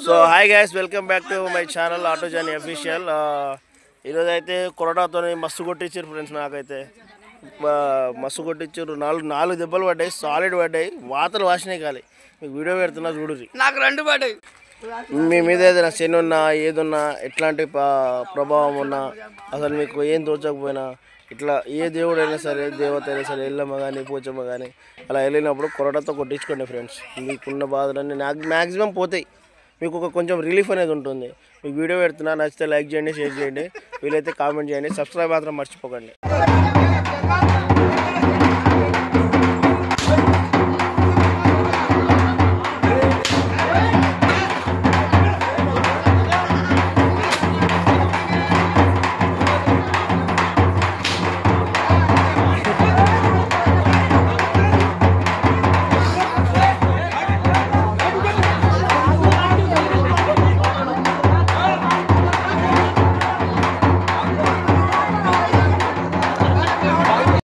So hi guys, welcome back to my channel auto journey official. ఈరోజు అయితే కొరడాతో మస్తు కొట్టించారు ఫ్రెండ్స్. నాకైతే మస్తు కొట్టించారు. నాలుగు దెబ్బలు పడ్డాయి, సాలిడ్ పడ్డాయి, వాతలు వాసినాయి. కాలి మీకు వీడియో పెడుతున్నా చూడుర్రి. నాకు 2 పడ్డాయి. మీ మీద ఏదైనా శని ఉన్నా, ఏదున్నా, ఎట్లాంటి ప్రభావం ఉన్నా, అసలు మీకు ఏం తోచకపోయినా, ఇట్లా ఏ దేవుడైనా సరే, దేవత అయినా సరే, ఎల్లమ్మ కానీ పోచమ్మ కానీ అలా వెళ్ళినప్పుడు కొరడాతో కొట్టించుకోండి ఫ్రెండ్స్. మీకున్న బాధలన్నీ మ్యాక్సిమం పోతాయి. మీకు కొంచెం రిలీఫ్ అనేది ఉంటుంది. మీకు వీడియో పెడుతున్నా, నచ్చితే లైక్ చేయండి, షేర్ చేయండి, వీలైతే కామెంట్ చేయండి, సబ్స్క్రైబ్ మాత్రం మర్చిపోకండి.